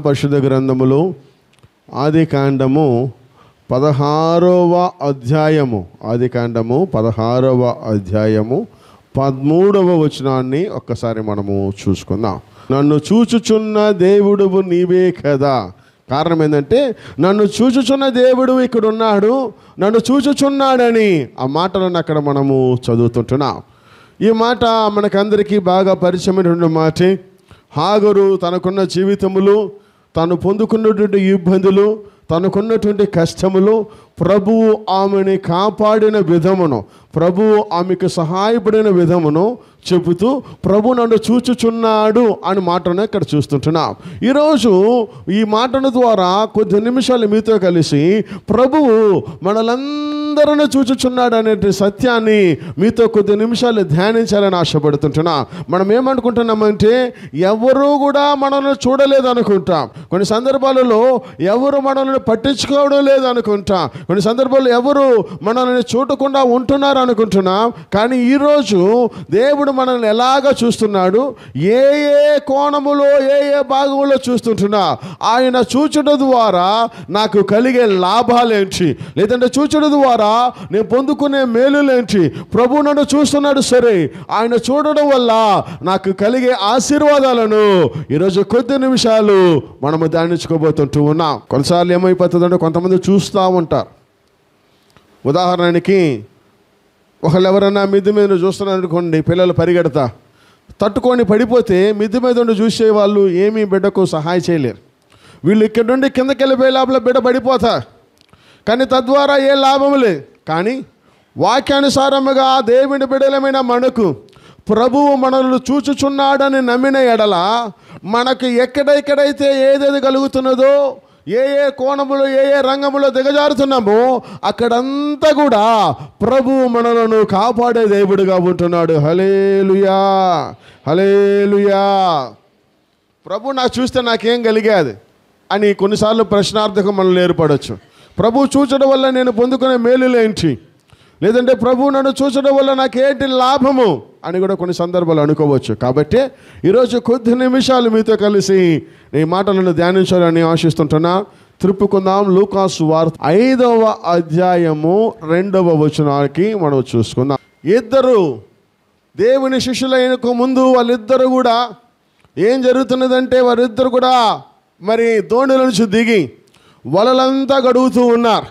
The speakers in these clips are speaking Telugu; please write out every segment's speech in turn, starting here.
పరిశుద్ధ గ్రంథములో ఆదికాండము 16వ అధ్యాయము, ఆదికాండము 16వ అధ్యాయము 13వ వచనాన్ని ఒక్కసారి మనము చూసుకుందాం. నన్ను చూచుచున్న దేవుడువు నీవే కదా. కారణం ఏంటంటే నన్ను చూచుచున్న దేవుడు ఇక్కడ ఉన్నాడు, నన్ను చూచుచున్నాడని ఆ మాటలను అక్కడ మనము చదువుతుంటున్నాం. ఈ మాట మనకందరికీ బాగా పరిచయమైనటువంటి మాటే. హాగరు తనకున్న జీవితములు, తను పొందుకున్నటువంటి ఇబ్బందులు, తనకున్నటువంటి కష్టములు, ప్రభువు ఆమెని కాపాడిన విధమును, ప్రభువు ఆమెకు సహాయపడిన విధమును చెబుతూ ప్రభు నన్ను చూచుచున్నాడు అని మాటను ఇక్కడ చూస్తుంటున్నాం. ఈరోజు ఈ మాటల ద్వారా కొద్ది నిమిషాలు మీతో కలిసి ప్రభువు మనలందరూ చూచుచున్నాడు అనే సత్యాన్ని మీతో కొద్ది నిమిషాలు ధ్యానించాలని ఆశపడుతుంటున్నా. మనం ఏమనుకుంటున్నామంటే ఎవరు కూడా మనల్ని చూడలేదు అనుకుంటాం. కొన్ని సందర్భాలలో ఎవరు మనల్ని పట్టించుకోవడం లేదు అనుకుంటాం. కొన్ని సందర్భాల్లో ఎవరు మనల్ని చూడకుండా ఉంటున్నారు అనుకుంటున్నాం. కానీ ఈరోజు దేవుడు మనల్ని ఎలాగ చూస్తున్నాడు, ఏ ఏ కోణములో ఏ ఏ భాగంలో చూస్తుంటున్నా, ఆయన చూచుట ద్వారా నాకు కలిగే లాభాలేంటి, లేదంటే చూచుట ద్వారా నేను పొందుకునే మేలులేంటి, ప్రభు నన్ను చూస్తున్నాడు సరే, ఆయన చూడడం వల్ల నాకు కలిగే ఆశీర్వాదాలను ఈరోజు కొద్ది నిమిషాలు మనము ధ్యానించుకోబోతుంటూ ఉన్నాం. కొన్నిసార్లు ఏమైపోతుందంటే కొంతమంది చూస్తూ ఉంటారు. ఉదాహరణకి ఒకళ్ళు ఎవరైనా మిద్దె మీద చూస్తున్నారు అనుకోండి, పిల్లలు పరిగెడతా తట్టుకొని పడిపోతే మిద్దె మీద ఉండి చూసే వాళ్ళు ఏమీ బిడ్డకు సహాయం చేయలేరు. వీళ్ళు ఇక్కడ నుండి కిందకి వెళ్ళిపోయే లోపల బిడ్డ పడిపోతా, కానీ తద్వారా ఏ లాభం లేదు. కానీ వాక్యానుసారముగా దేవుని బిడ్డలమైన మనకు ప్రభువు మనల్ని చూచుచున్నాడని నమ్మిన ఎడల మనకు ఎక్కడెక్కడైతే ఏదేది కలుగుతున్నదో, ఏ ఏ కోణములో ఏ ఏ రంగములో దిగజారుతున్నామో అక్కడంతా కూడా ప్రభువు మనలను కాపాడే దేవుడుగా ఉంటున్నాడు. హల్లెలూయా, హల్లెలూయా. ప్రభు నాకు చూస్తే నాకేం కలిగేది అని కొన్నిసార్లు ప్రశ్నార్థకం మనల్ని ఏర్పడవచ్చు. ప్రభు చూచడం వల్ల నేను పొందుకునే మేలులేంటి, లేదంటే ప్రభు నన్ను చూచడం వల్ల నాకేంటి లాభము అని కూడా కొన్ని సందర్భాలు అనుకోవచ్చు. కాబట్టి ఈరోజు కొద్ది నిమిషాలు మీతో కలిసి ఈ మాటలను ధ్యానించాలని ఆశిస్తుంటున్నా. త్రిప్పుకుందాం. లూకాసు వార్త 5వ అధ్యాయము 2వ వచనానికి మనం చూసుకుందాం. ఇద్దరు దేవుని శిష్యులైనకు ముందు వాళ్ళిద్దరు కూడా ఏం జరుగుతున్నదంటే వారిద్దరు కూడా మరి దోణిల నుంచి దిగి వలలంతా గడుగుతూ ఉన్నారు.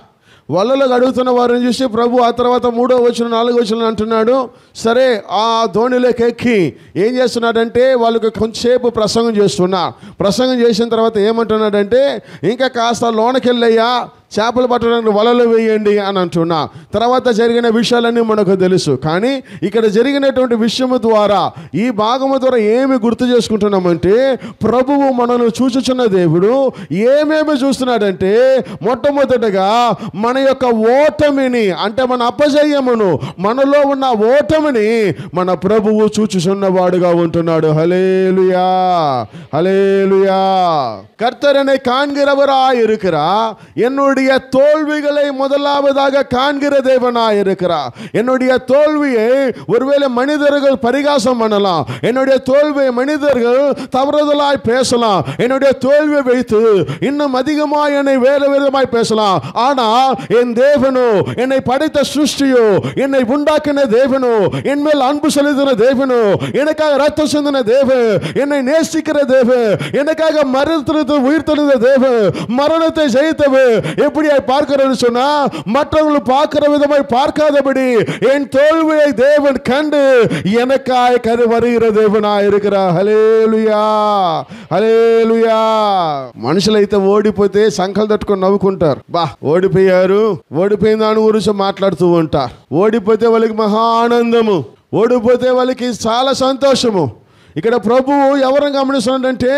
వలలో గడుగుతున్న వారిని చూసి ప్రభు ఆ తర్వాత 3వ వచనం 4వ వచనం అంటున్నాడు, సరే ఆ దోణిలోకి ఎక్కి ఏం చేస్తున్నాడంటే వాళ్ళకి కొంచెంసేపు ప్రసంగం చేస్తున్నారు. ప్రసంగం చేసిన తర్వాత ఏమంటున్నాడంటే ఇంకా కాస్త లోనకెళ్ళయ్యా, చేపలు పట్టడానికి వలలు వేయండి అని అంటున్నా. తర్వాత జరిగిన విషయాలన్నీ మనకు తెలుసు. కానీ ఇక్కడ జరిగినటువంటి విషయము ద్వారా ఈ భాగము ద్వారా ఏమి గుర్తు చేసుకుంటున్నామంటే ప్రభువు మనను చూచుచున్న దేవుడు ఏమేమి చూస్తున్నాడంటే మొట్టమొదటగా మన యొక్క ఓటమిని, అంటే మన అపజయమును, మనలో ఉన్న ఓటమిని మన ప్రభువు చూచుచున్నవాడుగా ఉంటున్నాడు. హల్లెలూయా, ஹல்லேலூயா. கர்த்தரனை காண்கிறவராய் இருக்கிறார். என்னுடைய தோல்விகளை முதலாவதாக காண்கிற தேவனாய் இருக்கிறார். என்னுடைய தோல்வியை ஒருவேளை மனிதர்கள் பரிகாசம் பண்ணலாம், என்னுடைய தோல்வியை மனிதர்கள் தவறுதலாய் பேசலாம், என்னுடைய தோல்வியை வைத்து இன்னும் அதிகமாக என்னை வேறு விதமாய் பேசலாம். ஆனால் என் தேவனோ, என்னை படைத்த சிருஷ்டியோ, என்னை உண்டாக்கின தேவனோ, என் மேல் அன்பு செலுத்தின தேவனோ, எனக்காக ரத்தம் சிந்தின தேவன், என்னை நேசிக்கிற தேவன், எனக்காக மரணத்திலிருந்து உயிர்த்தெழுந்த தேவன், மரணத்தை ஜெயித்தவர் எப்படியாய் பார்க்கிறேன்னு சொன்னா மற்றவர்கள் பார்க்கிற விதமாய் பார்க்காதபடி என் தோல்வியை தேவன் கண்டு எனக்காய் வருகிற தேவனாய் இருக்கிறார். హల్లెలూయా, హల్లెలూయా. మనుషులైతే ఓడిపోతే సంకలు తట్టుకొని నవ్వుకుంటారు. బా ఓడిపోయారు, ఓడిపోయిన దాని గురించి మాట్లాడుతూ ఉంటారు. ఓడిపోతే వాళ్ళకి మహా ఆనందము, ఓడిపోతే వాళ్ళకి చాలా సంతోషము. ఇక్కడ ప్రభువు ఎవరిని గమనిస్తున్నాడంటే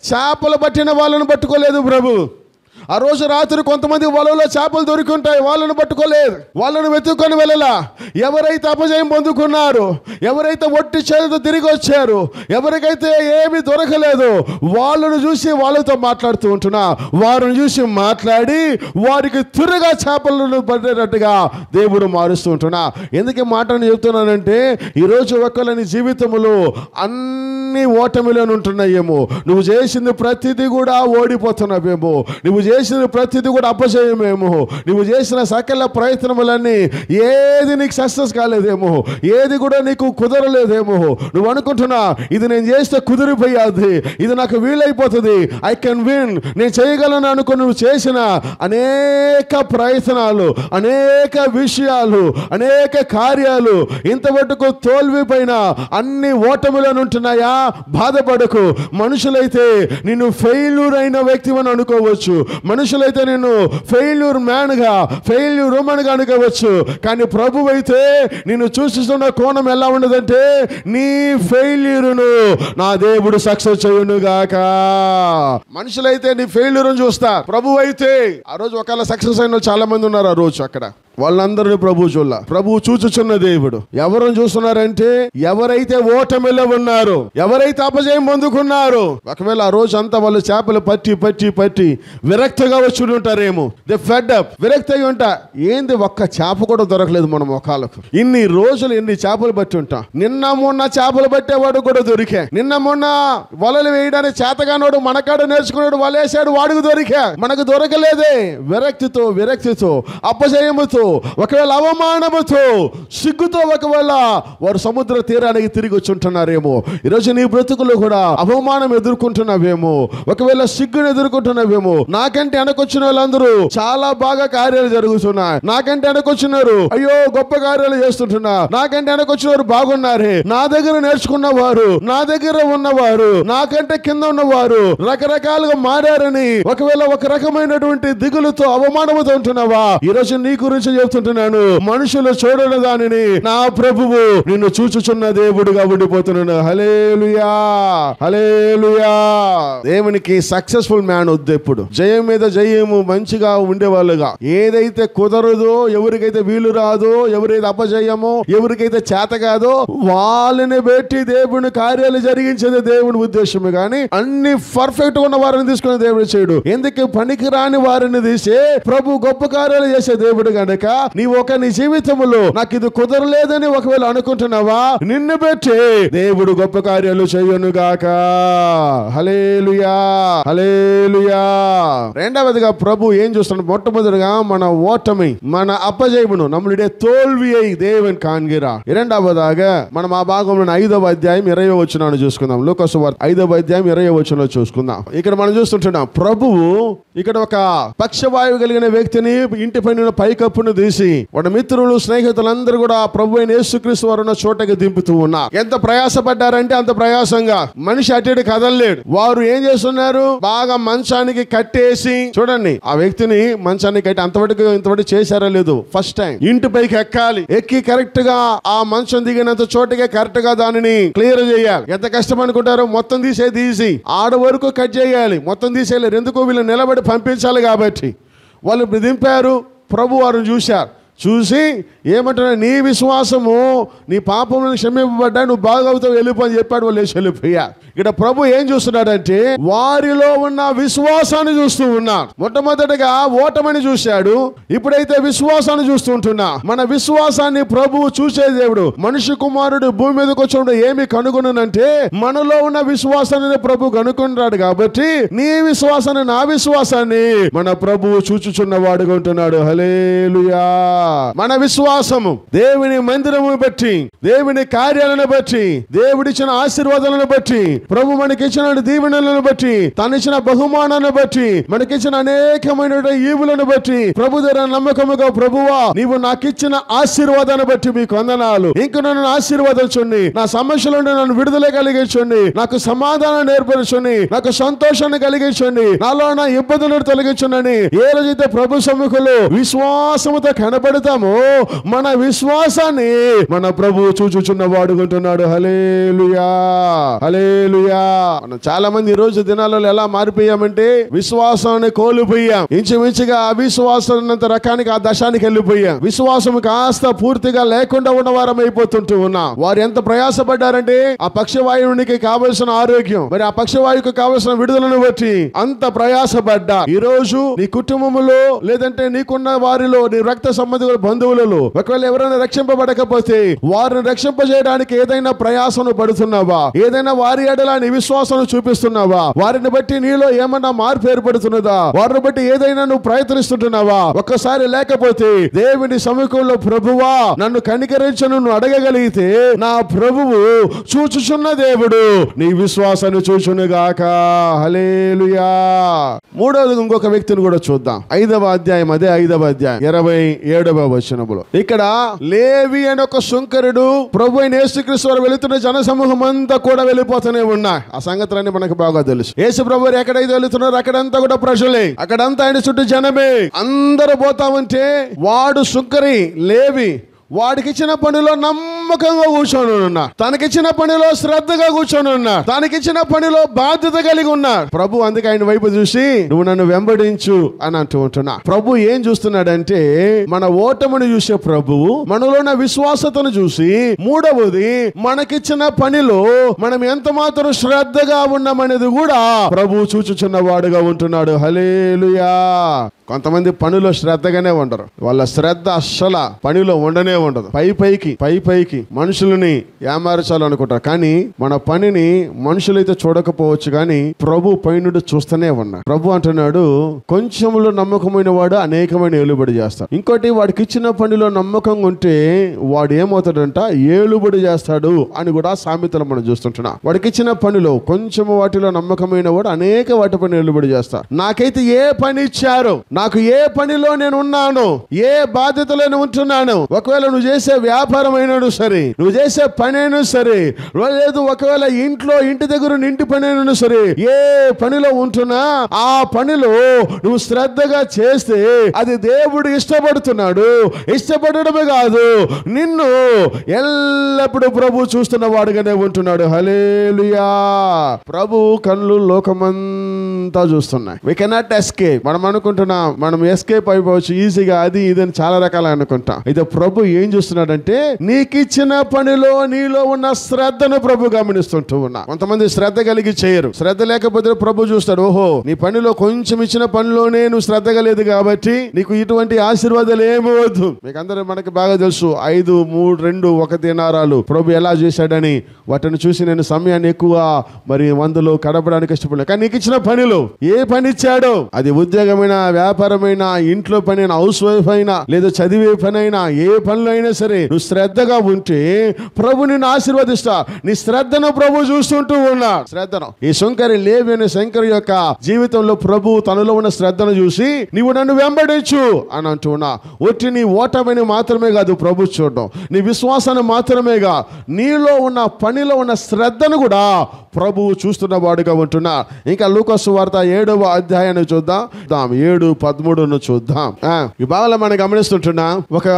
చేపలు పట్టిన వాళ్ళని పట్టుకోలేదు ప్రభు, ఆ రోజు రాత్రి కొంతమంది వలలో చేపలు దొరికి ఉంటాయి, వాళ్ళను పట్టుకోలేదు, వాళ్ళను వెతుక్కొని వెళ్ళలా. ఎవరైతే అపజయం పొందుకున్నారు, ఎవరైతే ఒట్టి చేతితో తిరిగి వచ్చారు, ఎవరికైతే ఏమీ దొరకలేదు, వాళ్ళను చూసి వాళ్ళతో మాట్లాడుతూ ఉంటున్నా, వారిని చూసి మాట్లాడి వారికి త్వరగా చేపలను పడేటట్టుగా దేవుడు మారుస్తూ ఉంటున్నా. ఎందుకు మాటను చెప్తున్నానంటే, ఈరోజు ఒకవేళ నీ జీవితంలో అన్ని ఓటమిలోనే ఉంటున్నాయేమో, నువ్వు చేసింది ప్రతిదీ కూడా ఓడిపోతున్నావేమో, నువ్వు చేసిన ప్రతిదీ కూడా అపజయమేమో, నువ్వు చేసిన సకల ప్రయత్నములన్నీ ఏది నీకు సక్సెస్ కాలేదేమో, ఏది కూడా నీకు కుదరలేదేమో, నువ్వు అనుకుంటున్నా ఇది నేను చేస్తే కుదిరిపోయాది, ఇది నాకు వీలైపోతుంది, ఐ కెన్ విన్, నేను చేయగలను అనుకుని నువ్వు చేసిన అనేక ప్రయత్నాలు, అనేక విషయాలు, అనేక కార్యాలు ఇంతవరకు తోల్వి పైన అన్ని ఓటములను ఉంటున్నాయా? బాధపడకు. మనుషులైతే నిన్ను ఫెయిల్యూర్ అయిన వ్యక్తి అని అనుకోవచ్చు, మనుషులైతే నిన్ను ఫెయిల్యూర్ మ్యాన్ గా, ఫెయిల్యూర్ ఉమెన్ గా అనుకోవచ్చు, కానీ ప్రభు అయితే నిన్ను చూస్తున్న కోణం ఎలా ఉండదంటే, నీ ఫెయిల్యూర్ను నా దేవుడు సక్సెస్ చేయును గాక. మనుషులైతే నీ ఫెయిల్యూర్ చూస్తారు, ప్రభు అయితే ఆ రోజు ఒకవేళ సక్సెస్ అయిన చాలా మంది ఉన్నారు ఆ రోజు అక్కడ, వాళ్ళందరినీ ప్రభు చూడాల. ప్రభు చూచుచున్న దేవుడు ఎవరిని చూస్తున్నారంటే, ఎవరైతే ఓటమిలో ఉన్నారు, ఎవరైతే అపజయం పొందుకున్నారు, ఒకవేళ ఆ రోజు అంతా వాళ్ళు చేపలు పట్టి పట్టి పట్టి విరక్తిగా వచ్చి ఉంటారేమో, దే ఫెడ్ అప్, విరక్తి అయి ఉంటా, ఏంది ఒక్క చేప కూడా దొరకలేదు మన మొఖాలకు, ఇన్ని రోజులు ఎన్ని చేపలు పట్టి ఉంటాం, నిన్న మొన్న చేపలు పట్టేవాడు కూడా దొరికా, నిన్న మొన్న వలలు వేయడానికి చేతగానోడు మనకాడు నేర్చుకున్నాడు, వలేసాడు, వాడికి దొరికా, మనకు దొరకలేదే. విరక్తితో అపజయముతో, ఒకవేళ అవమానముతో, సిగ్గుతో ఒకవేళ వారు సముద్ర తీరానికి తిరిగి వచ్చి ఉంటున్నారేమో. ఈరోజు నీ బ్రతుకులో కూడా అవమానం ఎదుర్కొంటున్నావేమో, ఒకవేళ సిగ్గును ఎదుర్కొంటున్నావేమో. నాకంటే వెనకొచ్చిన వాళ్ళందరూ చాలా బాగా కార్యాలు జరుగుతున్నాయి, నాకంటే వెనకొచ్చినారు అయ్యో గొప్ప కార్యాలు చేస్తుంటున్నా, నాకంటే వెనకొచ్చిన వారు బాగున్నారే, నా దగ్గర నేర్చుకున్న వారు, నా దగ్గర ఉన్నవారు, నాకంటే కింద ఉన్నవారు రకరకాలుగా మారారని ఒకవేళ ఒక రకమైనటువంటి దిగులుతో అవమానముతో ఉంటున్నావా? ఈరోజు నీ గురించి చెప్తుంటున్నాను, మనుషులు చూడని దానిని నా ప్రభువు నిన్ను చూచుచున్న దేవుడుగా ఉండిపోతున్నాను. హల్లెలూయా, హల్లెలూయా. దేవునికి సక్సెస్ఫుల్ మ్యాన్ వద్దు, ఎప్పుడు జయం మీద జయము మంచిగా ఉండేవాళ్ళుగా. ఏదైతే కుదరదో, ఎవరికైతే వీలు రాదో, ఎవరైతే అపజయమో, ఎవరికైతే చేత కాదో వాళ్ళని పెట్టి దేవుని కార్యాలు జరిగించేది దేవుని ఉద్దేశమే, కానీ అన్ని పర్ఫెక్ట్ ఉన్న వారిని తీసుకునే దేవుడు చేయడు. ఎందుకు పనికి రాని వారిని తీసే ప్రభు గొప్ప కార్యాలు చేసే దేవుడు గనక, నీ జీవితంలో నాకు ఇది కుదరలేదని ఒకవేళ అనుకుంటున్నావా, నిన్ను పెట్టి దేవుడు గొప్ప కార్యాలు చేయను గాక. హల్లెలూయా, హల్లెలూయా. రెండవదిగా ప్రభు ఏం చూస్తున్నాడు? మొట్టమొదటిగా మన ఓటమి, మన అపజయమును நம்மளுடைய தோல்வியை தேவன் காண்கிறார். இரண்டாவதாக మనం ఆ భాగంలో 5వ అధ్యాయం 20వ వచనాన్ని చూసుకుందాం. లూకా సువార్త 5వ అధ్యాయం 20వ వచనంలో చూసుకుందాం. ఇక్కడ మనం చూస్తుంటున్నాం, ప్రభువు ఇక్కడ ఒక పక్షవాయువు కలిగిన వ్యక్తిని ఇంటి పైన పైకప్పును తీసి వాడి మిత్రులు స్నేహితులందరూ కూడా ప్రభు అయిన యేసుక్రీస్తు వారు ఉన్న చోటకి దింపుతూ ఉన్నారు. ఎంత ప్రయాసపడ్డారంటే అంత ప్రయాసంగా, మనిషి అటు ఇటు కదలలేడు. వారు ఏం చేస్తున్నారు? బాగా మంచానికి కట్టేసి, చూడండి ఆ వ్యక్తిని మంచానికి కట్టి ఇంతవరకు చేశారా లేదు, ఫస్ట్ టైం ఇంటి పైకి ఎక్కాలి, ఎక్కి కరెక్ట్ గా ఆ మంచం దిగినంత చోటుగా కరెక్ట్ గా దానిని క్లియర్ చేయాలి. ఎంత కష్టం అనుకుంటారు? మొత్తం తీసి ఆడ వరకు కట్ చేయాలి, మొత్తం తీసేయలేరు, ఎందుకు వీళ్ళు నిలబడి పంపించాలి కాబట్టి. వాళ్ళు దింపారు, ప్రభు వారిని చూశారు, చూసి ఏమంటారు? నీ విశ్వాసము, నీ పాపములను క్షమింపబడ్డా, నువ్వు బాగవుతావు, వెళ్ళిపో అని చెప్పాడు. వాళ్ళు లేచి వెళ్ళిపోయారు. ఇక్కడ ప్రభు ఏం చూస్తున్నాడంటే వారిలో ఉన్న విశ్వాసాన్ని చూస్తూ ఉన్నాడు. మొట్టమొదటిగా ఓటమని చూశాడు, ఇప్పుడైతే విశ్వాసాన్ని చూస్తూ ఉంటున్నా. మన విశ్వాసాన్ని ప్రభువు చూసే దేవుడు. మనిషి కుమారుడు భూమి మీదకి వచ్చినప్పుడు ఏమి కనుగొనంటే మనలో ఉన్న విశ్వాసాన్ని ప్రభు కనుగొన్నాడు. కాబట్టి నీ విశ్వాసాన్ని, నా విశ్వాసాన్ని మన ప్రభువు చూచుచున్న వాడుగా ఉంటున్నాడు. హల్లెలూయా. మన విశ్వాసము దేవుని మందిరము బట్టి, దేవుని కార్యాలను బట్టి, దేవుడిచ్చిన ఆశీర్వాదాలను బట్టి, ప్రభు మనకిచ్చిన దీవెనలను బట్టి, తనిచ్చిన బహుమానాన్ని బట్టి, మనకిచ్చిన అనేకమైన ఈవులను బట్టి ప్రభు దగ్గర నమ్మకముగా, ప్రభువా నీవు నాకిచ్చిన ఆశీర్వాదాన్ని బట్టి మీకు వందనాలు, ఇంక నన్ను ఆశీర్వాదించండి, నా సమస్యల నుండి నన్ను విడుదల కలిగించండి, నాకు సమాధానం ఏర్పరచండి, నాకు సంతోషాన్ని కలిగించండి, నాలో నా ఇబ్బందులను తొలగించండి. ఏ రోజైతే ప్రభు సమ్ముఖంలో విశ్వాసముతో కనబడి పరిగెడతామో మన విశ్వాసాన్ని మన ప్రభువు చూచుచున్న వాడుకుంటున్నాడు. హల్లెలూయా, హల్లెలూయా. మనం చాలా మంది ఈ రోజు దినాలలో ఎలా మారిపోయామంటే విశ్వాసాన్ని కోల్పోయాం. ఇంచుమించుగా అవిశ్వాసంత రకానికి ఆ దశానికి వెళ్ళిపోయాం. విశ్వాసం కాస్త పూర్తిగా లేకుండా ఉన్న వారం అయిపోతుంటూ ఉన్నాం. వారు ఎంత ప్రయాసపడ్డారంటే ఆ పక్షవాయువునికి కావలసిన ఆరోగ్యం, మరి ఆ పక్షవాయువుకి కావలసిన విడుదలను బట్టి అంత ప్రయాసపడ్డా. ఈ రోజు నీ కుటుంబంలో లేదంటే నీకున్న వారిలో నీ రక్త సంబంధికుల బంధువులలో ఒకవేళ ఎవరైనా రక్షింపబడకపోతే వారిని రక్షింపజేయడానికి ఏదైనా ప్రయాసను పడుతున్నావా? ఏదైనా వారి ఎడల నీ విశ్వాసం చూపిస్తున్నావా? వారిని బట్టి నీలో ఏమన్నా మార్పు ఏర్పడుతున్నదా? వారిని బట్టి ఏదైనా నువ్వు ప్రయత్నిస్తుంటున్నావా? ఒక్కసారి లేకపోతే దేవుని సముఖంలో ప్రభువా నన్ను కనికరించను నువ్వు అడగగలిగితే నా ప్రభువు చూచుచున్న దేవుడు నీ విశ్వాసాన్ని చూచునుగాక. హల్లెలూయా. మూడవది ఇంకొక వ్యక్తిని కూడా చూద్దాం. 5వ అధ్యాయం, అదే 5వ అధ్యాయం 27వ వచనములో ఇక్కడ లేవి అనే ఒక సుంకరుడు ప్రభు అయిన యేసుక్రీస్తు వారు వెళుతున్న జన సమూహం అంతా కూడా వెళ్ళిపోతూనే ఉన్నాయి. ఆ సంగతులన్నీ మనకు బాగా తెలుసు. యేసు ప్రభు ఎక్కడైతే వెళుతున్నారో అక్కడంతా కూడా ప్రజలే, అక్కడంతా ఆయన చుట్టూ జనమే. అందరూ పోతామంటే వాడు సుంకరి లేవి వాడికిచ్చిన పనిలో నమ్మకంగా కూర్చొని ఉన్నాడు. తనకిచ్చిన పనిలో శ్రద్ధగా కూర్చొని ఉన్నాడు. తనకిచ్చిన పనిలో బాధ్యత కలిగి ఉన్నాడు. ప్రభు అందుకే ఆయన వైపు చూసి నువ్వు నన్ను వెంబడించు అని అంటూ ఉంటున్నా. ప్రభు ఏం చూస్తున్నాడంటే మన ఓటమును చూసే ప్రభువు మనలో ఉన్న విశ్వాసతను చూసి, మూడవది మనకిచ్చిన పనిలో మనం ఎంత మాత్రం శ్రద్ధగా ఉన్నామనేది కూడా ప్రభు చూచుచున్న వాడుగా ఉంటున్నాడు. హల్లెలూయా. కొంతమంది పనిలో శ్రద్ధగానే ఉండరు. వాళ్ళ శ్రద్ధ అస్సలు పనిలో ఉండనే ఉండదు. పైకి మనుషులని ఏమార్చాలనుకుంటారు. కానీ మన పనిని మనుషులైతే చూడకపోవచ్చు, కానీ ప్రభు పైనుండి చూస్తూనే ఉన్నా. ప్రభు అంటున్నాడు కొంచెంలో నమ్మకమైన వాడు అనేకమైన ఏలుబడి చేస్తాడు. ఇంకోటి వాడికి ఇచ్చిన పనిలో నమ్మకంగా ఉంటే వాడు ఏమవుతాడంట ఏలుబడి చేస్తాడు అని కూడా సామెతలు మనం చూస్తుంటున్నాం. వాడికి ఇచ్చిన పనిలో కొంచెం వాటిలో నమ్మకమైన వాడు అనేక వాటి పని ఏలుబడి చేస్తాడు. నాకైతే ఏ పని ఇచ్చారో, నాకు ఏ పనిలో నేను ఉన్నాను, ఏ బాధ్యతలో నేను ఉంటున్నాను, ఒకవేళ నువ్వు చేసే వ్యాపారం అయినా సరే, నువ్వు చేసే పని అయినా సరే, లేదు ఒకవేళ ఇంటి దగ్గర ఇంటి పని అయినా సరే, ఏ పనిలో ఉంటున్నా ఆ పనిలో నువ్వు శ్రద్ధగా చేస్తే అది దేవుడు ఇష్టపడుతున్నాడు. ఇష్టపడడమే కాదు, నిన్ను ఎల్లప్పుడూ ప్రభు చూస్తున్న వాడుగానే ఉంటున్నాడు. హల్లెలూయా. ప్రభు కళ్ళు లోకమంతా చూస్తున్నాయి. We cannot escape. మనం అనుకుంటున్నాం మనం ఎస్కేప్ అయిపోవచ్చు ఈజీగా, అది ఇదని చాలా రకాలు అనుకుంటాం. అయితే ప్రభు ఏం చూస్తున్నాడంటే నీకిచ్చిన పనిలో నీలో ఉన్న శ్రద్ధను ప్రభు గమనిస్తుంటూ ఉన్నా. కొంతమంది శ్రద్ధ కలిగి చేయరు. శ్రద్ధ లేకపోతే ప్రభు చూస్తాడు, ఓహో నీ పనిలో కొంచెం ఇచ్చిన పనిలోనే నువ్వు శ్రద్ధగా లేదు కాబట్టి నీకు ఇటువంటి ఆశీర్వాదాలు ఏమి వద్దు. మీకు అందరూ మనకి బాగా తెలుసు 5, 3, 2, 1 దినారాలు ప్రభు ఎలా చేశాడని. వాటిని చూసి నేను సమయాన్ని ఎక్కువ మరి మందులో గడపడానికి ఇష్టపడలేదు. కానీ నీకు ఇచ్చిన పనిలో ఏ పని ఇచ్చాడో, అది ఉద్యోగమైన, వ్యాపారమైన, ఇంట్లో పని అయినా, హౌస్ వైఫ్ అయినా, లేదా చదివే పని అయినా, ఏ పనులు అయినా సరే నువ్వు శ్రద్ధగా ఉంటే ప్రభు నిన్ను ఆశీర్వదిస్తా. నీ శ్రద్ధను ప్రభు చూస్తుంటూ ఉన్నాడు. శ్రద్ధను ఈ శంకరి లేవి అనే శంకరి యొక్క జీవితంలో ప్రభు తనలో ఉన్న శ్రద్ధను చూసి నీవు నన్ను వెంబడించు అని అంటున్నా. ఒట్టి నీ ఓటమిని మాత్రమే కాదు ప్రభు చూడడం, నీ విశ్వాసాన్ని మాత్రమేగా, నీలో ఉన్న పనిలో ఉన్న శ్రద్ధను కూడా ప్రభువు చూస్తున్న వాడుగా ఉంటున్నా. ఇంకా లూకా సువార్త 7వ అధ్యాయాన్ని చూద్దాం. 7:13 చూద్దాం. ఈ భాగంలో మనం గమనిస్తుంటున్నా ఒక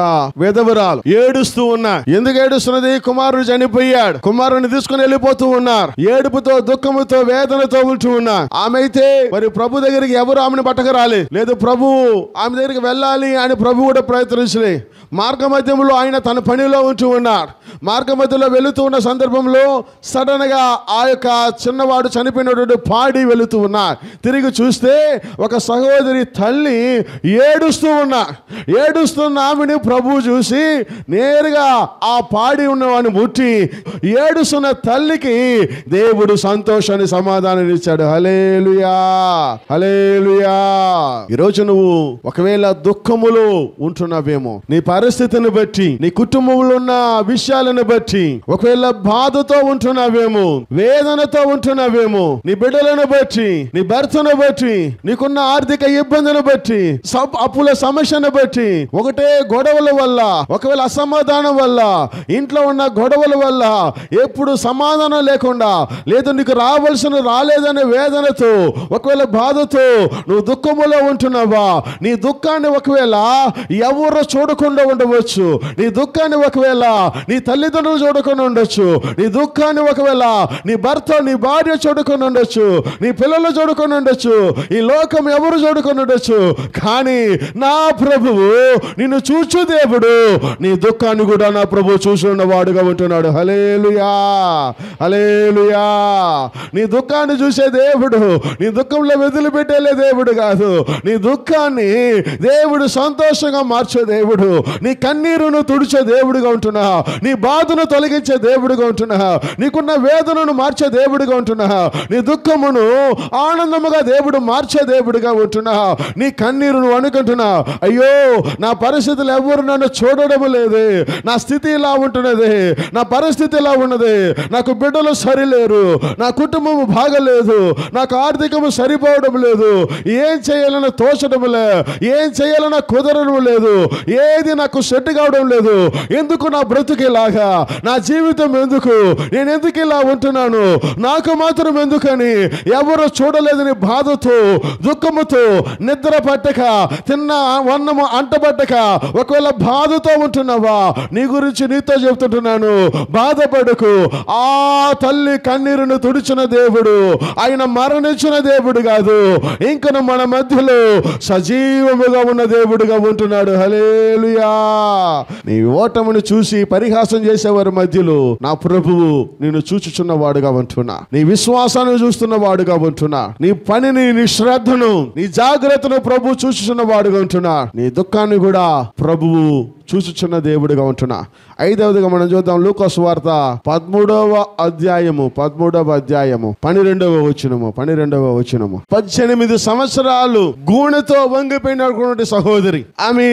విధవరాలు ఏడుస్తూ ఉన్నా. ఎందుకు ఏడుస్తున్నది? కుమారుడు చనిపోయాడు. కుమారుని తీసుకుని వెళ్ళిపోతూ ఉన్నారు. ఏడుపుతో, దుఃఖముతో, వేదనతో ఉంటూ ఉన్నా. ఆమె అయితే మరి ప్రభు దగ్గరికి ఎవరు ఆమెను పట్టక రాలే. లేదు ప్రభు ఆమె దగ్గరికి వెళ్ళాలి అని ప్రభు కూడా ప్రయత్నించలే. మార్గ మధ్యంలో ఆయన తన పనిలో ఉంటూ ఉన్నారు. మార్గ మధ్యలో వెళుతూ ఉన్న సందర్భంలో సడన్ గా ఆ యొక్క చిన్నవాడు చనిపోయినటువంటి పాడి వెళుతూ ఉన్నారు. తిరిగి చూస్తే ఒక సహోదరి తల్లి ఏడుస్తున్న ఆమెను ప్రభు చూసి నేరుగా ఆ పాడి ఉన్నవాడిని ముట్టి ఏడుస్తున్న తల్లికి దేవుడు సంతోషాన్ని సమాధానం ఇచ్చాడు. హల్లెలూయా, హల్లెలూయా. ఈరోజు నువ్వు ఒకవేళ దుఃఖములో ఉంటున్నావేమో, నీ పరిస్థితిని బట్టి, నీ కుటుంబంలో ఉన్న విషయాలను బట్టి, ఒకవేళ బాధతో ఉంటున్నావేమో, వేదనతో ఉంటున్నావేమో, నీ బిడ్డలను బట్టి, నీ భర్తను బట్టి, నీకున్న ఆర్థిక ఇబ్బందులను బట్టి, అప్పుల సమస్యను బట్టి, ఒకటే గొడవల వల్ల, ఒకవేళ అసమాధానం వల్ల, ఇంట్లో ఉన్న గొడవల వల్ల, ఎప్పుడు సమాధానం లేకుండా, లేదా నీకు రాలేదనే వేదనతో, ఒకవేళ బాధతో నువ్వు దుఃఖములో ఉంటున్నావా? నీ దుఃఖాన్ని ఒకవేళ ఎవరు చూడకుండా ఉండవచ్చు. నీ దుఃఖాన్ని ఒకవేళ నీ తల్లిదండ్రులు చూడకుండా ఉండొచ్చు. నీ దుఃఖాన్ని ఒకవేళ నీ భర్త, నీ భార్య చూడకుండా ఉండొచ్చు. నీ పిల్లలు చూడకుండా ఉండొచ్చు. ఈ లోకం ఎవరు చూడకుండా ఉండొచ్చు. కానీ నా ప్రభువు నిన్ను చూచు దేవుడు. నీ దుఃఖాన్ని కూడా నా ప్రభువు చూసున్నవాడుగా ఉంటున్నాడు. హల్లెలూయా, హల్లెలూయా. నీ దుఃఖాన్ని చూసే దేవుడు, నీ దుఃఖంలో వదిలిపెట్టేలే దేవుడు కాదు. నీ దుఃఖాన్ని దేవుడు సంతోషంగా మార్చే దేవుడు. నీ కన్నీరును తుడిచే దేవుడుగా ఉంటున్నా. నీ బాధను తొలగించే దేవుడుగా ఉంటున్నా. నీకున్న వేదనను మార్చే దేవుడుగా ఉంటున్నా. నీ దుఃఖమును ఆనందముగా దేవుడు మార్చే దేవుడుగా ఉంటున్నా. నీ కన్నీరును అనుకుంటున్నా, అయ్యో నా పరిస్థితులు ఎవరు నన్ను చూడడం లేదు, నా స్థితి ఇలా ఉంటున్నది, నా పరిస్థితి ఇలా ఉన్నది, నాకు బిడ్డలు సరిలేరు, నా కుటుంబం బాగలేదు, నాకు ఆర్థికము సరిపోవడం లేదు, ఏం చేయాలని తోచడం లే, ఏం చేయాలన్నా కుదరడం లేదు, ఏది నాకు సెట్ కావడం లేదు, ఎందుకు నా బ్రతుకు ఇలాగా, నా జీవితం ఎందుకు, నేను ఎందుకు ఇలా ఉంటున్నాను, నాకు మాత్రం ఎందుకని ఎవరు చూడలేదని బాధతో, దుఃఖముతో, నిద్ర పట్టక, తిన్న అన్నము అంటబట్టక, ఒకవేళ బాధతో ఉంటున్నావా? నీ గురించి నీతో చెప్తుంటున్నాను, బాధపడకు. ఆ తల్లి కన్నీరును తుడిచిన దేవుడు, ఆయన మరణించిన దేవుడు కాదు, ఇంకను మన మధ్యలో సజీవముగా ఉన్న దేవుడుగా ఉంటున్నాడు. హల్లెలూయా. నీ ఓటమును చూసి పరిహాసం చేసేవారి మధ్యలో నా ప్రభువు నిన్ను చూచుచున్న వాడుగా ఉంటున్నా. నీ విశ్వాసాన్ని చూస్తున్న వాడుగా ఉంటున్నా. నీ పనిని, నీ శ్రద్ధను, నీ జాగ్రత్తను ప్రభు చూచుచున్న వాడుగా ఉంటున్నా. నీ దుఃఖాన్ని కూడా ప్రభువు చూచుచున్న దేవుడిగా ఉంటున్నా. ఐదవదిగా మనం చూద్దాం లూకా సువార్త 13వ అధ్యాయము 12వ వచనము. 18 సంవత్సరాలు గూనెతో వంగిపోయినటువంటి సహోదరి, ఆమె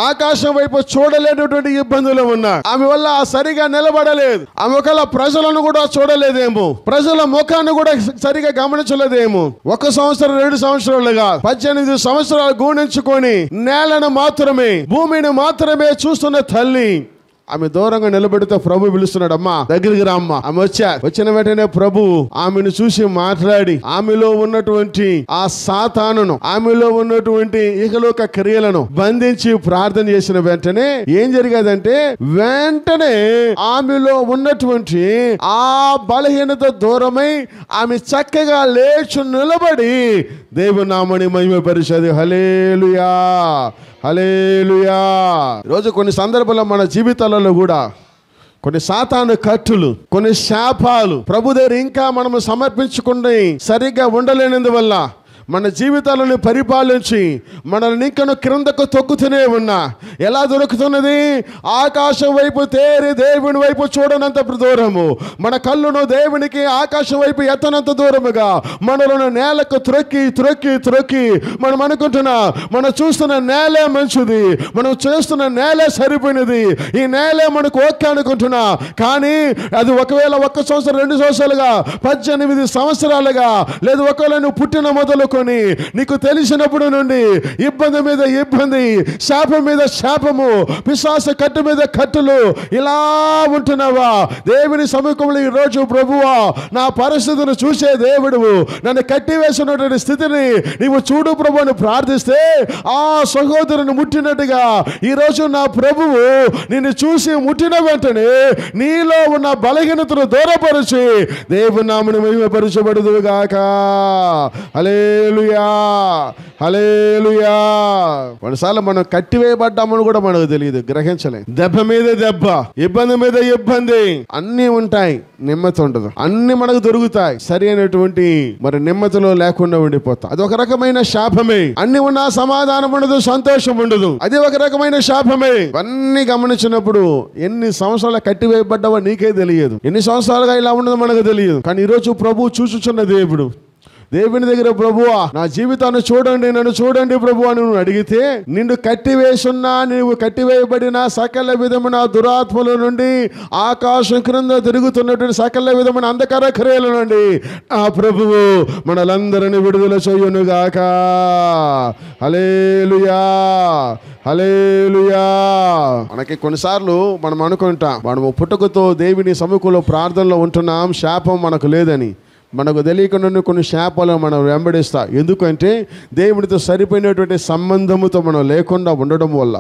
ఆకాశం వైపు చూడలేనటువంటి ఇబ్బందులు ఉన్నా. ఆమె వల్ల సరిగా నిలబడలేదు. ఆమె ఒకవేళ ప్రజలను కూడా చూడలేదేమో, ప్రజల ముఖాన్ని కూడా సరిగా గమనించలేదేమో. 1 సంవత్సరం 2 సంవత్సరాలుగా 18 సంవత్సరాలు గూనించుకొని నేలను మాత్రమే, భూమిని మాత్రమే చూస్తున్న తల్లి, ఆమె దూరంగా నిలబెడితే ప్రభు పిలుస్తున్నాడు, అమ్మా దగ్గరికి రామ్మా. ఆమె వచ్చిన వెంటనే ప్రభు ఆమెను చూసి మాట్లాడి, ఆమెలో ఉన్నటువంటి ఆ సాతానును, ఆమెలో ఉన్నటువంటి ఇహలోక క్రియలను బంధించి ప్రార్థన చేసిన వెంటనే ఏం జరిగేదంటే, వెంటనే ఆమెలో ఉన్నటువంటి ఆ బలహీనత దూరమై ఆమె చక్కగా లేచి నిలబడి దేవుని నామమును మహిమపరిచేది. హల్లెలూయా, హల్లెలూయా. ఈరోజు కొన్ని సందర్భాల్లో మన జీవితాలలో కూడా కొన్ని సాతాను కట్టులు, కొన్ని శాపాలు ప్రభు దగ్గర ఇంకా మనము సమర్పించుకుని సరిగ్గా ఉండలేనందువల్ల మన జీవితాలను పరిపాలించి మనల్ని ఇంకను క్రిందకు తొక్కుతూనే ఉన్నా. ఎలా దొరుకుతున్నది? ఆకాశం వైపు తేరి దేవుని వైపు చూడనంత దూరము, మన కళ్ళును దేవునికి ఆకాశం వైపు ఎత్తనంత దూరముగా మనలను నేలకు త్రొక్కి మనం అనుకుంటున్నా మనం చూస్తున్న నేలే మంచిది, మనం చేస్తున్న నేలే సరిపోయినది, ఈ నేలే మనకు ఓకే అనుకుంటున్నా. కానీ అది ఒకవేళ 1 సంవత్సరం 2 సంవత్సరాలుగా 18 సంవత్సరాలుగా, లేదు ఒకవేళ నువ్వు పుట్టిన మొదలు నీకు తెలిసినప్పుడు నుండి ఇబ్బంది మీద ఇబ్బంది, శాపం మీద శాపము, పిశాచ కట్టు మీద కట్టులు, ఇలా ఉంటున్నావా? దేవుని సముఖంలో ఈ రోజు ప్రభువా నా పరిస్థితిని చూసే దేవుడువు, నన్ను కట్టివేసినటువంటి స్థితిని నీవు చూడు ప్రభు అని ప్రార్థిస్తే ఆ సహోదరుని ముట్టినట్టుగా ఈ రోజు నా ప్రభువు నిన్ను చూసి ముట్టిన వెంటనే నీలో ఉన్న బలహీనతను దూరపరిచి దేవుని నామమును మహిమపరచబడుదుగాక. హల్లెలూయా, హల్లెలూయా. కొన్నిసార్లు మనం కట్టివేయబడ్డామని కూడా మనకు తెలియదు, గ్రహించలేం. దెబ్బ మీద దెబ్బ, ఇబ్బంది మీద ఇబ్బంది, అన్నీ ఉంటాయి, నెమ్మది ఉండదు. అన్ని మనకు దొరుకుతాయి, సరి అయినటువంటి మరి నెమ్మదిలో లేకుండా ఉండిపోతాం. అది ఒక రకమైన శాపమే. అన్ని ఉన్నా సమాధానం ఉండదు, సంతోషం ఉండదు, అది ఒక రకమైన శాపమే. అన్ని గమనించినప్పుడు ఎన్ని సంవత్సరాలు కట్టివేయబడ్డావో నీకే తెలియదు, ఎన్ని సంవత్సరాలుగా ఇలా ఉండదో మనకు తెలియదు. కానీ ఈరోజు ప్రభు చూచుచున్న దేవుడు, దేవుని దగ్గర, ప్రభువా నా జీవితాన్ని చూడండి, నన్ను చూడండి ప్రభు అని నువ్వు అడిగితే, నిన్ను కట్టివేసున్నా, నీవు కట్టివేయబడిన సకల విధమైన దురాత్మల నుండి, ఆకాశం క్రింద తిరుగుతున్నటువంటి సకల విధమైన అంధకార క్రియల నుండి ఆ ప్రభువు మనలందరినీ విడుదల చేయునుగాక. హల్లెలూయా, హల్లెలూయా. మనకి కొన్నిసార్లు మనం అనుకుంటాం, మనము పుట్టుకతో దేవుని సముఖంలో ప్రార్థనలో ఉంటున్నాం, శాపం మనకు లేదని. మనకు తెలియకుండా కొన్ని శాపాలను మనం వెంబడిస్తాం. ఎందుకంటే దేవునితో సరిపోయినటువంటి సంబంధముతో మనం లేకుండా ఉండడం వల్ల,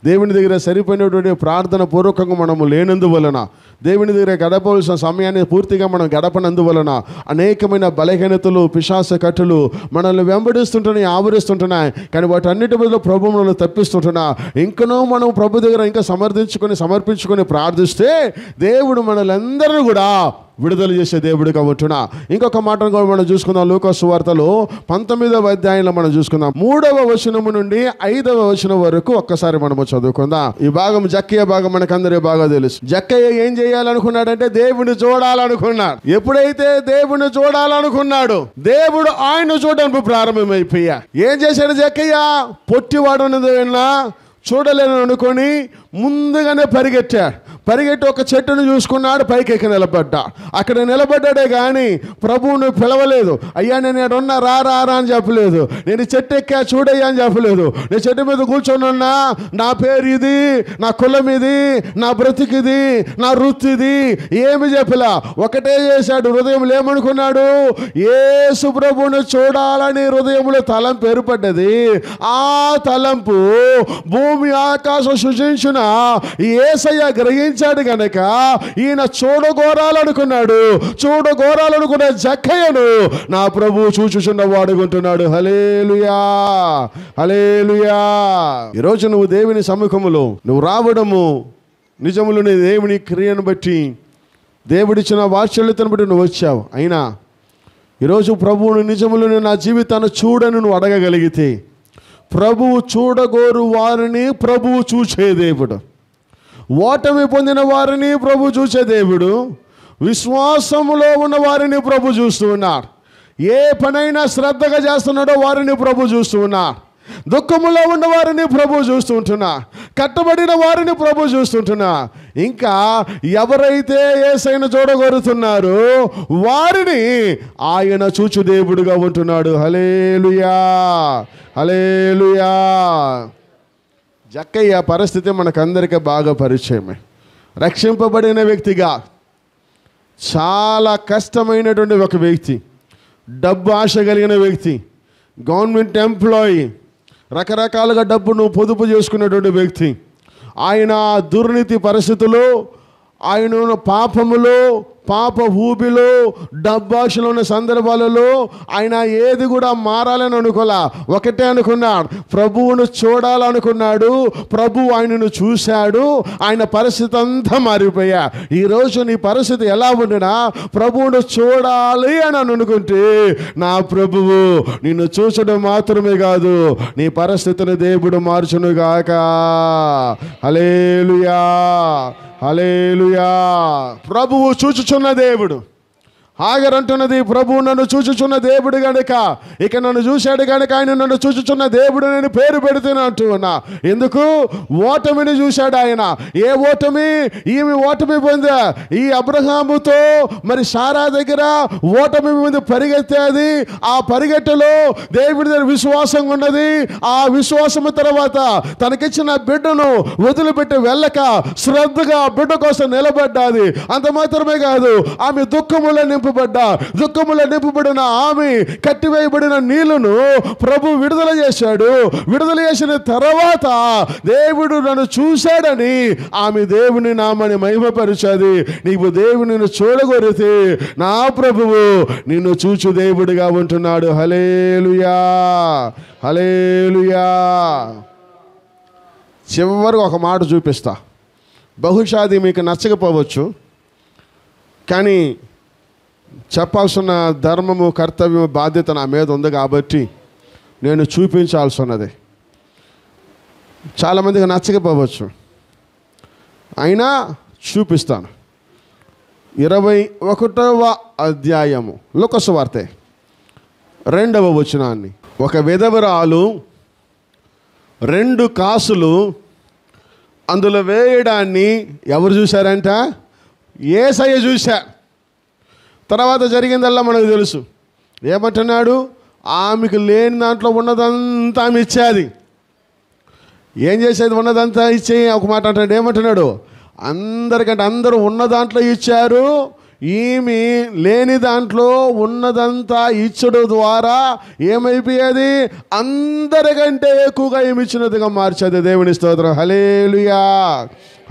దేవుని దగ్గర సరిపోయినటువంటి ప్రార్థన పూర్వకంగా మనము లేనందువలన, దేవుని దగ్గర గడపవలసిన సమయాన్ని పూర్తిగా మనం గడపనందువలన అనేకమైన బలహీనతలు, పిశాచ కట్టులు మనల్ని వెంబడిస్తుంటున్నాయి, ఆవరిస్తుంటున్నాయి. కానీ వాటన్నిటి బదులు ప్రభు మనల్ని తప్పిస్తుంటున్నా. ఇంకనూ మనం ప్రభు దగ్గర ఇంకా సమర్పించుకొని ప్రార్థిస్తే దేవుడు మనలందరినీ కూడా విడుదల చేసే దేవుడిగా ఉంటున్నా. ఇంకొక మాటను కూడా మనం చూసుకుందాం. లూకాసు సువార్తలో 19వ అధ్యాయంలో మనం చూసుకుందాం. 3వ వచనము నుండి 5వ వచనం వరకు ఒక్కసారి మనము చదువుకుందాం. ఈ భాగం జక్కయ్య భాగం మనకందరికీ బాగా తెలుసు. జక్కయ్య ఏం చేయాలనుకున్నాడంటే దేవుని చూడాలనుకున్నాడు. ఎప్పుడైతే దేవుని చూడాలనుకున్నాడు, దేవుడు ఆయన చూడడానికి ప్రారంభమైపోయా. ఏం చేశాడు జక్కయ్య? పొట్టివాడు చూడలేను అనుకొని ముందుగానే పరిగెట్టి ఒక చెట్టును చూసుకున్నాడు, పైకెక్కి నిలబడ్డా. అక్కడ నిలబడ్డాడే కానీ ప్రభువును పిలవలేదు. అయ్యా నేను ఉన్నా, రా అని చెప్పలేదు. నేను చెట్టు ఎక్కా చూడయ్యా అని చెప్పలేదు. నేను చెట్టు మీద కూర్చొని ఉన్నా, నా పేరు ఇది, నా కులం ఇది, నా బ్రతికిది, నా వృత్తి ఇది, ఏమి చెప్పలా. ఒకటే చేశాడు. హృదయంలో ఏమనుకున్నాడు? యేసు ప్రభువును చూడాలని హృదయంలో తలంపు ఏర్పడ్డది. ఆ తలంపు భూమి ఆకాశం సృజించిన యేసయ్య గ్రహించాడు గనక ఈయన చూడగోరాలనుకున్న జక్కయ్యను నా ప్రభువు చూచుచున్న వాడుకుంటున్నాడు. హల్లెలూయా, హల్లెలూయా. ఈరోజు నువ్వు దేవుని సముఖములో నువ్వు రావడము నిజములోని దేవుని క్రియను బట్టి, దేవుడిచ్చిన వాత్సల్యతను బట్టి నువ్వు వచ్చావు. అయినా ఈరోజు ప్రభువుని నిజములోని నా జీవితాన్ని చూడని నువ్వు అడగగలిగితే, ప్రభువు చూడగోరు వారిని ప్రభువు చూసే దేవుడు, ఓటమి పొందిన వారిని ప్రభు చూసే దేవుడు, విశ్వాసములో ఉన్న వారిని ప్రభు చూస్తూ ఉన్నాడు. ఏ పనైనా శ్రద్ధగా చేస్తున్నాడో వారిని ప్రభు చూస్తూ ఉన్నాడు. దుఃఖములో ఉన్న వారిని ప్రభు చూస్తూ ఉంటున్నా, కట్టబడిన వారిని ప్రభు చూస్తుంటున్నా. ఇంకా ఎవరైతే యేసయ్యను చూడగోరుతున్నారో వారిని ఆయన చూచు దేవుడుగా ఉంటున్నాడు. హల్లెలూయా, హల్లెలూయా. జక్కయ్య పరిస్థితి మనకందరికీ బాగా పరిచయమే. రక్షింపబడిన వ్యక్తిగా, చాలా కష్టమైనటువంటి ఒక వ్యక్తి, డబ్బు ఆశ కలిగిన వ్యక్తి, గవర్నమెంట్ ఎంప్లాయీ, రకరకాలుగా డబ్బును పొదుపు చేసుకున్నటువంటి వ్యక్తి. ఆయన దుర్నీతి పరిస్థితుల్లో, ఆయన పాపములో, పాప ఊబిలో, డబ్బాషలో ఉన్న సందర్భాలలో ఆయన ఏది కూడా మారాలని అనుకోలే. ఒకటే అనుకున్నాడు, ప్రభువును చూడాలనుకున్నాడు. ప్రభు ఆయనను చూశాడు. ఆయన పరిస్థితి అంతా మారిపోయా. ఈరోజు నీ పరిస్థితి ఎలా ఉండినా ప్రభువును చూడాలి అని అనుకుంటే, నా ప్రభువు నిన్ను చూసడం మాత్రమే కాదు, నీ పరిస్థితిని దేవుడు మార్చునుగాక. హల్లెలూయా, హల్లెలూయా. ప్రభువు చూచుచున్న దేవుడు. హాగర్ అంటున్నది, ప్రభువు నన్ను చూచుచున్న దేవుడు గనుక, ఇక నన్ను చూశాడు కనుక ఆయన నన్ను చూచుచున్న దేవుడు నేను పేరు పెడుతున్నా అంటూ ఉన్నా. ఎందుకు? ఓటమిని చూశాడు ఆయన. ఏ ఓటమి? ఈమె ఓటమి పొందా. ఈ అబ్రహాముతో మరి సారా దగ్గర ఓటమి ముందు పరిగెత్తేది. ఆ పరిగెట్టలో దేవుడి దగ్గర విశ్వాసం ఉన్నది. ఆ విశ్వాసము తర్వాత తనకిచ్చిన బిడ్డను వదిలిపెట్టి వెళ్ళక శ్రద్ధగా బిడ్డ కోసం నిలబడ్డాది. అంత మాత్రమే కాదు, ఆమె దుఃఖములో నింపబడిన ఆమె కట్టివేయబడిన నీళ్లను ప్రభు విడుదల చేశాడు. విడుదల చేసిన తర్వాత దేవుడు నన్ను చూశాడని ఆమె దేవుని నామని మహిమపరిచాది. నీవు దేవుని చూడగొరితే నా ప్రభువు నిన్ను చూచు దేవుడిగా ఉంటున్నాడు. హల్లెలూయా, హల్లెలూయా. చివరికి ఒక మాట చూపిస్తా. బహుశా అది మీకు నచ్చకపోవచ్చు, కానీ చెప్పాల్సిన ధర్మము, కర్తవ్యము, బాధ్యత నా మీద ఉంది కాబట్టి నేను చూపించాల్సి ఉన్నది. చాలామందికి నచ్చకపోవచ్చు, అయినా చూపిస్తాను. 21వ అధ్యాయము లూకా సువార్త 2వ వచనాన్ని, ఒక విధవరాలు 2 కాసులు అందులో వేయడాన్ని ఎవరు చూశారంట? యేసయ్య చూశారు. తర్వాత జరిగిందల్లా మనకు తెలుసు. ఏమంటున్నాడు? ఆమెకు లేని దాంట్లో ఉన్నదంతా ఆమె ఇచ్చేది. ఏం చేసేది? ఉన్నదంతా ఇచ్చే ఒక మాట అంటాడు. ఏమంటున్నాడు? అందరికంటే అందరూ ఉన్న దాంట్లో ఇచ్చారు, ఈమె లేని దాంట్లో ఉన్నదంతా ఇచ్చడం ద్వారా ఏమైపోయేది? అందరికంటే ఎక్కువగా ఏమి ఇచ్చినదిగా మార్చేది. దేవుని స్తోత్రం. హల్లెలూయా,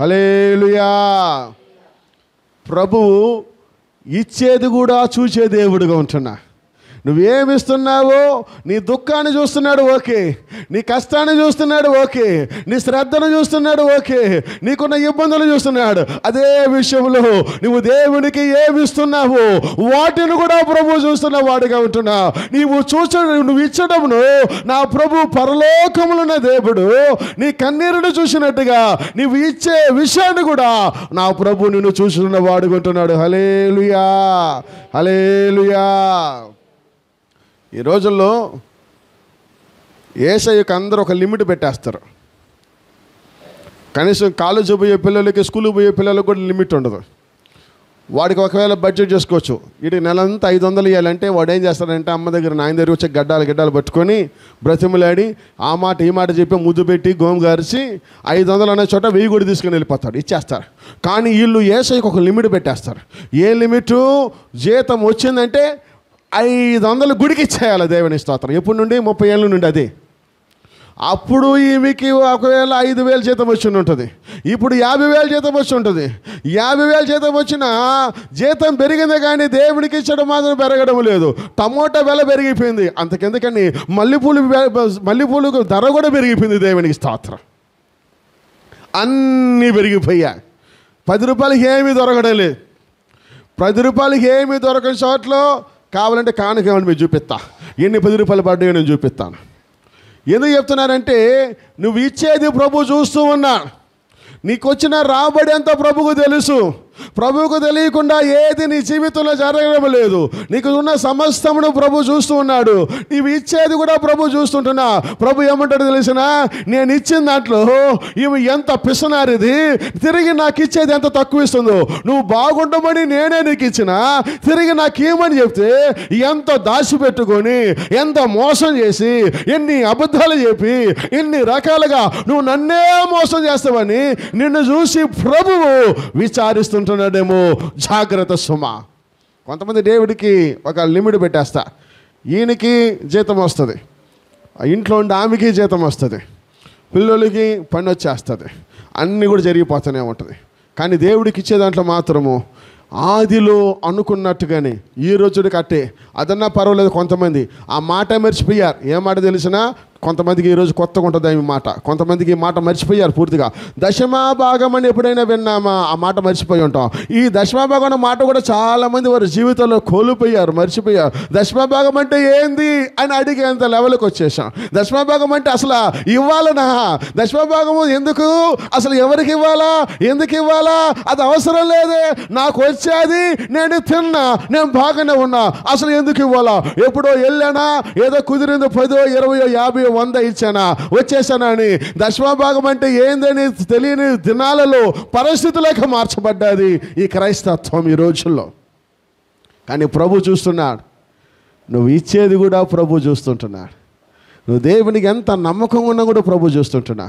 హల్లెలూయా. ప్రభువు ఇచ్చేది కూడా చూసే దేవుడుగా ఉంటున్నా. నువ్వేమిస్తున్నావో, నీ దుఃఖాన్ని చూస్తున్నాడు ఓకే, నీ కష్టాన్ని చూస్తున్నాడు ఓకే, నీ శ్రద్ధను చూస్తున్నాడు ఓకే, నీకున్న ఇబ్బందులు చూస్తున్నాడు. అదే విషయంలో నువ్వు దేవునికి ఏమిస్తున్నావు వాటిని కూడా ప్రభు చూస్తున్న వాడిగా ఉంటున్నా. నువ్వు ఇచ్చడమును నా ప్రభు పరలోకములున్న దేవుడు నీ కన్నీరును చూసినట్టుగా నువ్వు ఇచ్చే విషయాన్ని కూడా నా ప్రభు నిన్ను చూస్తున్న వాడుగా ఉంటున్నాడు. హల్లెలూయా, హల్లెలూయా. ఈ రోజుల్లో యేసయ్యకు అందరూ ఒక లిమిట్ పెట్టేస్తారు. కనీసం కాలేజీ పోయే పిల్లలకి, స్కూల్కి పోయే పిల్లలకు కూడా లిమిట్ ఉండదు. వాడికి ఒకవేళ బడ్జెట్ చేసుకోవచ్చు. వీడికి నెలంతా 500 ఇవ్వాలంటే వాడు ఏం చేస్తాడంటే అమ్మ దగ్గర, నాయన దగ్గర వచ్చి గడ్డాలు పట్టుకొని బ్రతిమలాడి ఆ మాట ఈ మాట చెప్పి ముద్దు పెట్టి గోము గారిచి 500 అనే చోట 1000 కూడా తీసుకుని వెళ్ళిపోతాడు, ఇచ్చేస్తారు. కానీ వీళ్ళు యేసయ్యకు ఒక లిమిట్ పెట్టేస్తారు. ఏ లిమిటు? జీతం వచ్చిందంటే 500 గుడికి ఇచ్చేయాలి. దేవుని స్తోత్రం. ఎప్పటి నుండి? 30 ఏళ్ళ నుండి. అది అప్పుడు ఈమెకి ఒకవేళ 5,000 జీతం వచ్చి ఉంటుంది, ఇప్పుడు 50,000 జీతం వచ్చి ఉంటుంది. 50,000 జీతం వచ్చినా జీతం పెరిగింది కానీ దేవునికి ఇచ్చడం మాత్రం పెరగడం లేదు. టమోటా వెల పెరిగిపోయింది, అంతకెందుకని మల్లెపూలకు ధర కూడా పెరిగిపోయింది. దేవునికి స్తోత్రం. అన్నీ పెరిగిపోయాయి. 10 రూపాయలకి ఏమీ దొరకడం లేదు. 10 రూపాయలకి ఏమీ దొరకని చోట్ల కావాలంటే కానుకేమని మీరు చూపిస్తా, ఎన్ని 10 రూపాయలు పడ్డాయో నేను చూపిస్తాను. ఎందుకు చెప్తున్నారంటే నువ్వు ఇచ్చేది ప్రభు చూస్తూ ఉన్నా. నీకు వచ్చిన రాబడి అంతా ప్రభువుకు తెలుసు. ప్రభువుకు తెలియకుండా ఏది నీ జీవితంలో జరగడం లేదు. నీకు ఉన్న సమస్తమును ప్రభు చూస్తూ ఉన్నాడు. నీవు ఇచ్చేది కూడా ప్రభు చూస్తుంటున్నా. ప్రభు ఏమంటాడు తెలిసినా? నేను ఇచ్చిన దాంట్లో ఇవి ఎంత పిసనారిది, తిరిగి నాకు ఇచ్చేది ఎంత తక్కువ ఇస్తుందో. నువ్వు బాగుండమని నేనే నీకు ఇచ్చిన, తిరిగి నాకు ఏమని చెప్తే ఎంత దాచిపెట్టుకొని, ఎంత మోసం చేసి, ఎన్ని అబద్ధాలు చెప్పి, ఎన్ని రకాలుగా నువ్వు నన్నే మోసం చేస్తావని నిన్ను చూసి ప్రభువు విచారిస్తుంటాడు. అంటున్నాడేమో. జాగ్రత్త సుమా. కొంతమంది దేవుడికి ఒక లిమిట్ పెట్టేస్తా, ఈయనకి జీతం వస్తుంది, ఇంట్లో ఉండి ఆమెకి జీతం వస్తుంది, పిల్లలకి పని వచ్చేస్తుంది, అన్నీ కూడా జరిగిపోతూనే ఉంటుంది. కానీ దేవుడికి ఇచ్చే దాంట్లో మాత్రము ఆదిలో అనుకున్నట్టుగానే ఈ రోజుకి కట్టే అదన్నా పర్వాలేదు. కొంతమంది ఆ మాట మర్చిపోయారు. ఏ మాట తెలిసినా కొంతమందికి ఈరోజు కొత్తగా ఉంటుంది ఈ మాట, కొంతమందికి ఈ మాట మర్చిపోయారు పూర్తిగా. దశమభాగం అని ఎప్పుడైనా విన్నామా? ఆ మాట మర్చిపోయి ఉంటాం. ఈ దశమభాగం అనే మాట కూడా చాలామంది వారి జీవితంలో కోల్పోయారు, మర్చిపోయారు. దశమభాగం అంటే ఏంది అని అడిగేంత లెవెల్కి వచ్చేసాం. దశమభాగం అంటే అసలు ఇవ్వాలనా? దశమభాగము ఎందుకు? అసలు ఎవరికి ఇవ్వాలా? ఎందుకు ఇవ్వాలా? అది అవసరం లేదే, నాకు వచ్చేది నేను తిన్నా, నేను బాగానే ఉన్నా, అసలు ఎందుకు ఇవ్వాలా? ఎప్పుడో వెళ్ళానా, ఏదో కుదిరింది 10, 20, 50, 100 ఇచ్చానా, వచ్చేసానా అని. దశమభాగం అంటే ఏందని తెలియని దినాలలో పరిస్థితులకు మార్చబడ్డది ఈ క్రైస్తత్వం ఈ రోజుల్లో. కానీ ప్రభు చూస్తున్నాడు. నువ్వు ఇచ్చేది కూడా ప్రభు చూస్తుంటున్నాడు. నువ్వు దేవునికి ఎంత నమ్మకంగా ఉన్నా కూడా ప్రభు చూస్తుంటున్నా.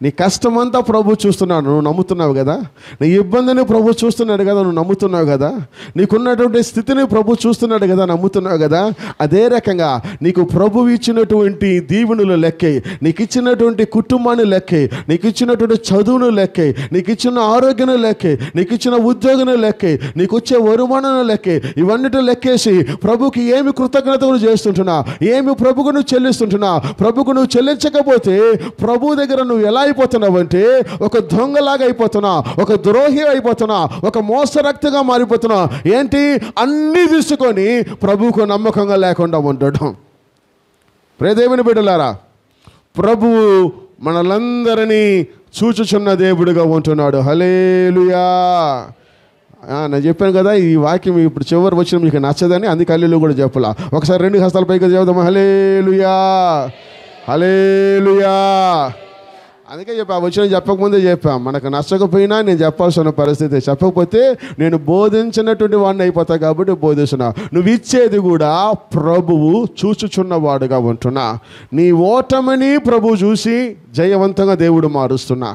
నీ కష్టమంతా ప్రభు చూస్తున్నాడు, నువ్వు నమ్ముతున్నావు కదా. నీ ఇబ్బందిని ప్రభు చూస్తున్నాడు కదా, నువ్వు నమ్ముతున్నావు కదా. నీకున్నటువంటి స్థితిని ప్రభు చూస్తున్నాడు కదా, నమ్ముతున్నావు కదా. అదే రకంగా నీకు ప్రభు ఇచ్చినటువంటి దీవెనలు లెక్కే, నీకు ఇచ్చినటువంటి కుటుంబాన్ని లెక్కే, నీకు ఇచ్చినటువంటి చదువును లెక్కే, నీకు ఇచ్చిన ఆరోగ్యాన్ని లెక్కే, నీకు ఇచ్చిన ఉద్యోగాన్ని లెక్కే, నీకు వచ్చే వరుమానాన్ని లెక్కే. ఇవన్నిటి లెక్కేసి ప్రభుకి ఏమి కృతజ్ఞతలు చేస్తుంటున్నా, ఏమి ప్రభుకు నువ్వు చెల్లిస్తుంటున్నా. ప్రభుకు నువ్వు చెల్లించకపోతే ప్రభు దగ్గర నువ్వు ఎలా అయిపోతున్నావు అంటే ఒక దొంగలాగా అయిపోతున్నా, ఒక ద్రోహి అయిపోతున్నా, ఒక మోసరక్తిగా మారిపోతున్నా. ఏంటి? అన్నీ తీసుకొని ప్రభువుకు నమ్మకంగా లేకుండా ఉండడం. ప్రియదేవుని బిడ్డలారా, ప్రభువు మనలందరినీ చూచుచున్న దేవుడిగా ఉంటున్నాడు. హల్లెలూయా. నేను చెప్పాను కదా, ఈ వాక్యం ఇప్పుడు చివరి వచ్చిన మీకు నచ్చదని, అందుకే హల్లెలూయా కూడా చెప్పలా. ఒకసారి 2 హస్తాల పైకి చెబుదాం, హల్లెలూయా హల్లెలూయా. అందుకే చెప్పా, వచ్చిన చెప్పకముందే చెప్పాం, మనకు నచ్చకపోయినా నేను చెప్పాల్సిన పరిస్థితి, చెప్పకపోతే నేను బోధించినటువంటి వాడిని అయిపోతా కాబట్టి బోధిస్తున్నా. నువ్వు ఇచ్చేది కూడా ప్రభువు చూచుచున్నవాడుగా ఉంటున్నా. నీ ఓటమిని ప్రభువు చూసి జయవంతంగా దేవుడు మారుస్తున్నా.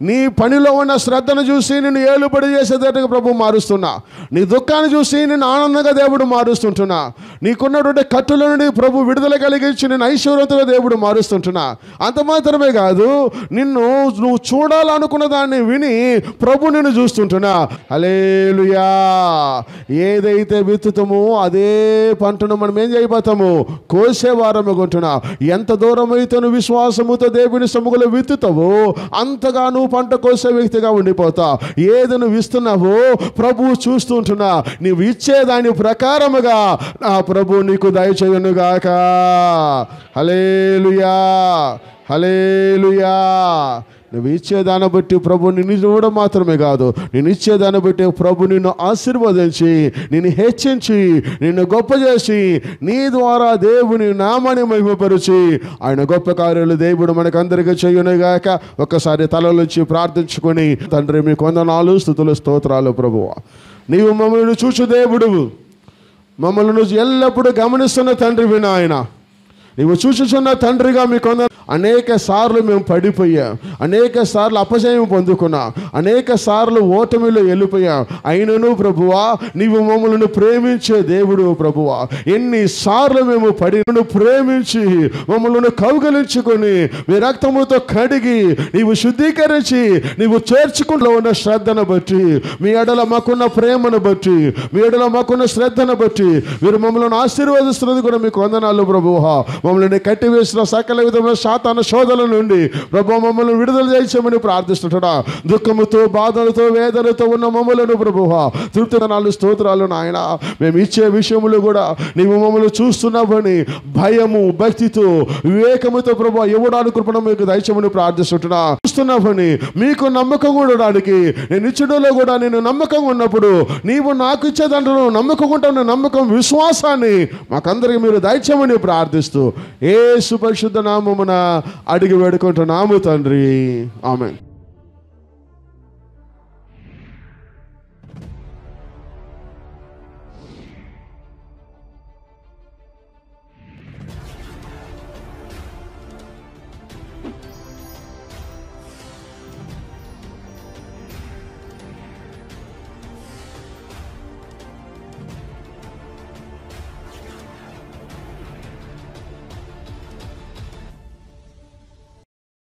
నీ పనిలో ఉన్న శ్రద్ధను చూసి నేను ఏలుబడి చేసేటట్టుగా ప్రభు మారుస్తున్నా. నీ దుఃఖాన్ని చూసి నేను ఆనందంగా దేవుడు మారుస్తుంటున్నా. నీకున్నటువంటి కట్టుల నుండి ప్రభు విడుదల కలిగించి నేను ఐశ్వర్యంతో దేవుడు మారుస్తుంటున్నా. అంత మాత్రమే కాదు, నువ్వు చూడాలనుకున్న దాన్ని విని ప్రభు నిన్ను చూస్తుంటున్నా. హల్లెలూయా. ఏదైతే విత్తుతామో అదే పంటను మనం ఏం చేయబోతాము, కోసేవారము కొంటున్నా. ఎంత దూరం అయితే నువ్వు విశ్వాసముతో దేవుని సముఖంలో విత్తుతావో అంతగా నువ్వు పంట కోసే వ్యక్తిగా ఉండిపోతా. ఏది నువ్వు ఇస్తున్నావో ప్రభువు చూస్తుంటున్నా. నువ్వు ఇచ్చేదాని ప్రకారముగా నా ప్రభు నీకు దయచేయునుగాక. హల్లెలూయా హల్లెలూయా. నువ్వు ఇచ్చేదాన్ని బట్టి ప్రభు నిన్ను చూడడం మాత్రమే కాదు, నేను ఇచ్చేదాన్ని బట్టి ప్రభు నిన్ను ఆశీర్వదించి, నిన్ను హెచ్చించి, నిన్ను గొప్ప చేసి, నీ ద్వారా దేవుని నామాన్ని మహిమపరిచి ఆయన గొప్ప కార్యాలు దేవుడు మనకందరికీ చేయునుగాక. ఒక్కసారి తలలోంచి ప్రార్థించుకొని, తండ్రి మీకు వందనాలు, స్తుతులు, స్తోత్రాలు ప్రభువా. నీవు మమ్మల్ని చూచు దేవుడువు, మమ్మల్ని నువ్వు ఎల్లప్పుడూ గమనిస్తున్న తండ్రివి నాయన. నీవు చూచుచున్న తండ్రిగా మీకు అనేక సార్లు మేము పడిపోయాం, అనేక సార్లు అపజయం పొందుకున్నాం, అనేక సార్లు ఓటమిలో వెళ్ళిపోయాం. అయినను ప్రభువా నీవు మమ్మల్ని ప్రేమించే దేవుడు ప్రభువా. ఎన్నిసార్లు మేము పడిను ప్రేమించి మమ్మల్ని కౌగలించుకొని మీ రక్తముతో కడిగి నీవు శుద్ధీకరించి నీవు చేర్చుకుంటూ ఉన్న శ్రద్ధను బట్టి, మీ ఎడల మాకున్న ప్రేమను బట్టి, మీ ఎడల మాకున్న శ్రద్ధను బట్టి మీరు మమ్మల్ని ఆశీర్వదిస్తున్నది కూడా మీకు వందనాలు ప్రభువా. మమ్మల్ని కట్టివేసిన సకల విధమైన సాతాను శోధనల నుండి ప్రభు మమ్మల్ని విడుదల చేయించమని ప్రార్థిస్తుంటా. దుఃఖముతో, బాధలతో, వేదనతో ఉన్న మమ్మలను ప్రభువా తృప్తినాలు, స్తోత్రాలు నాయన. మేము ఇచ్చే విషయములు కూడా నీవు మమ్మల్ని చూస్తున్నావని భయము, భక్తితో, వివేకముతో ప్రభు ఇవ్వడానికి కృపణ మీకు దయచేయమని ప్రార్థిస్తుంటున్నా. చూస్తున్నావని మీకు నమ్మకం ఉండడానికి, నేను ఇచ్చడంలో కూడా నేను నమ్మకంగా ఉన్నప్పుడు నీవు నాకు ఇచ్చేదంటూ నమ్మకం ఉంటాను. నమ్మకం, విశ్వాసాన్ని మాకందరికి మీరు దయచేయమని ప్రార్థిస్తూ యేసు పరిశుద్ధ నామమున అడిగి వేడుకుంటున్నాము తండ్రి. ఆమేన్.